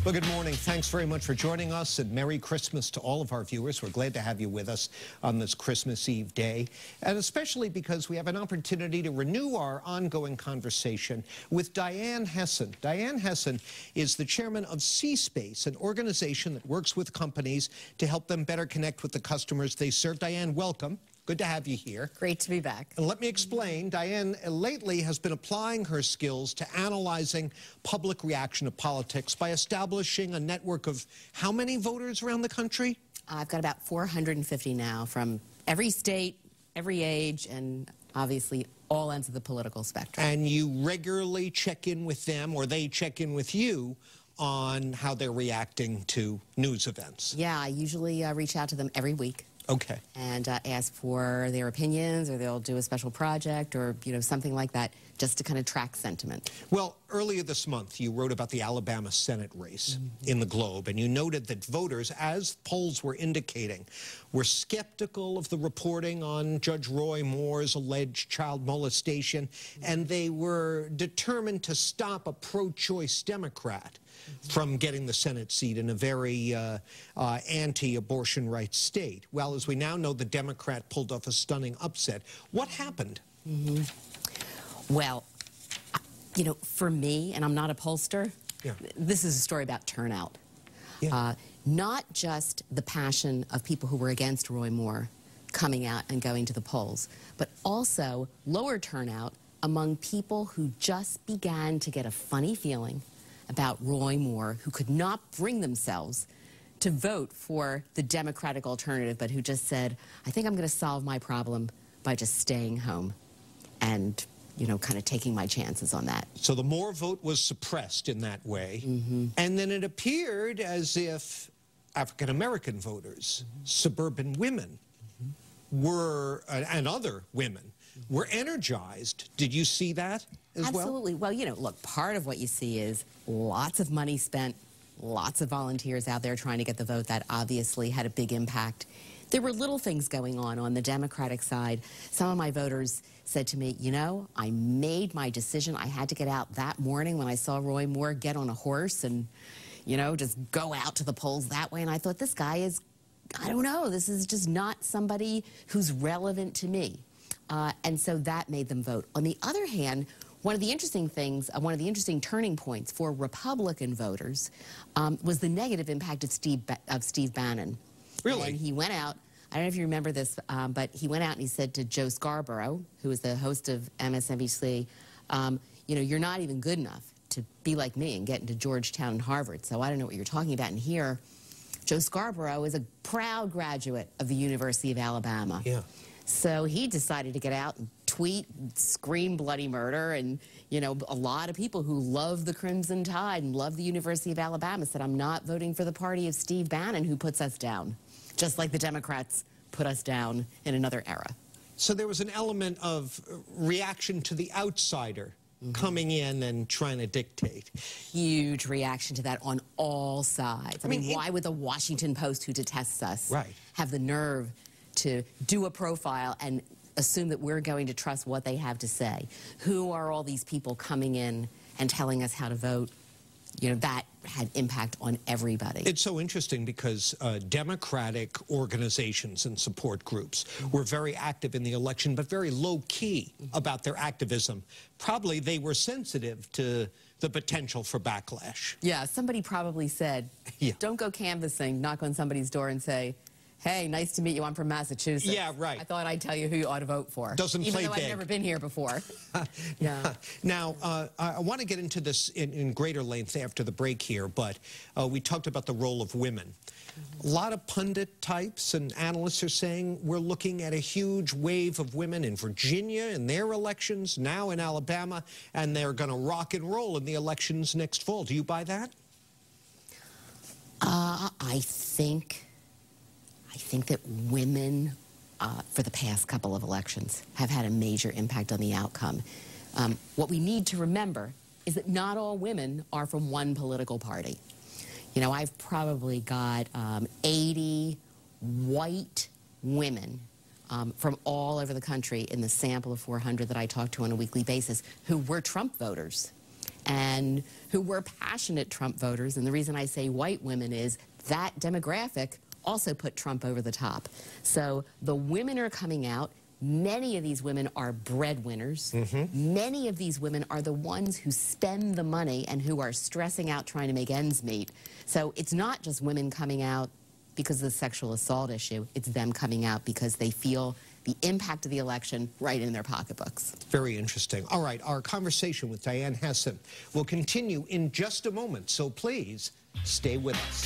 Well, good morning. Thanks very much for joining us, and Merry Christmas to all of our viewers. We're glad to have you with us on this Christmas Eve day, and especially because we have an opportunity to renew our ongoing conversation with Diane Hessan. Diane Hessan is the chairman of C-Space, an organization that works with companies to help them better connect with the customers they serve. Diane, welcome. Good to have you here. Great to be back. And let me explain. Diane lately has been applying her skills to analyzing public reaction to politics by establishing a network of how many voters around the country? I've got about 450 now from every state, every age, and obviously all ends of the political spectrum. And you regularly check in with them, or they check in with you, on how they're reacting to news events. Yeah, I usually reach out to them every week. Okay. And ask for their opinions, or they'll do a special project, or something like that, just to kind of track sentiment. Well, earlier this month, you wrote about the Alabama Senate race in the Globe, and you noted that voters, as polls were indicating, were skeptical of the reporting on Judge Roy Moore's alleged child molestation, and they were determined to stop a pro-choice Democrat from getting the Senate seat in a very anti-abortion rights state. Well, as we now know, the Democrat pulled off a stunning upset. What happened? Well, for me, and I'm not a pollster, this is a story about turnout. Not just the passion of people who were against Roy Moore coming out and going to the polls, but also lower turnout among people who just began to get a funny feeling about Roy Moore, who could not bring themselves to vote for the Democratic alternative, but who just said, I think I'm going to solve my problem by just staying home and, kind of taking my chances on that. So the Moore vote was suppressed in that way, and then it appeared as if African-American voters, suburban women, were, and other women, were energized. Did you see that as well? Absolutely. Well, look, part of what you see is lots of money spent, lots of volunteers out there trying to get the vote. That obviously had a big impact. There were little things going on the Democratic side. Some of my voters said to me, I made my decision. I had to get out that morning when I saw Roy Moore get on a horse and, just go out to the polls that way. And I thought, this guy is, I don't know, this is just not somebody who's relevant to me. And so that made them vote. On the other hand, one of the interesting things, one of the interesting turning points for Republican voters was the negative impact of Steve Bannon. Really? And he went out, I don't know if you remember this, but he went out and he said to Joe Scarborough, who is the host of MSNBC, you're not even good enough to be like me and get into Georgetown and Harvard, so I don't know what you're talking about. And here, Joe Scarborough is a proud graduate of the University of Alabama. Yeah. So he decided to get out and tweet, scream bloody murder, and, a lot of people who love the Crimson Tide and love the University of Alabama said, I'm not voting for the party of Steve Bannon, who puts us down, just like the Democrats put us down in another era. So there was an element of reaction to the outsider coming in and trying to dictate. Huge reaction to that on all sides. I mean, why would the Washington Post, who detests us, have the nerve to do a profile and assume that we're going to trust what they have to say? Who are all these people coming in and telling us how to vote? That had impact on everybody. It's so interesting because Democratic organizations and support groups were very active in the election, but very low-key about their activism. Probably they were sensitive to the potential for backlash. Yeah, somebody probably said, don't go canvassing, knock on somebody's door and say, hey, nice to meet you, I'm from Massachusetts. Yeah, right. I thought I'd tell you who you ought to vote for. Doesn't play big. Even though I've never been here before. Yeah. Now, I want to get into this in greater length after the break here, but we talked about the role of women. A lot of pundit types and analysts are saying we're looking at a huge wave of women in Virginia in their elections, now in Alabama, and they're going to rock and roll in the elections next fall. Do you buy that? I think that women, for the past couple of elections, have had a major impact on the outcome. What we need to remember is that not all women are from one political party. I've probably got 80 white women from all over the country in the sample of 400 that I talk to on a weekly basis who were Trump voters. and who were passionate Trump voters. And the reason I say white women is that demographic also put Trump over the top. So the women are coming out. Many of these women are breadwinners. Many of these women are the ones who spend the money and who are stressing out trying to make ends meet. So it's not just women coming out because of the sexual assault issue. It's them coming out because they feel the impact of the election right in their pocketbooks. Very interesting. All right, our conversation with Diane Hessan will continue in just a moment, so please stay with us.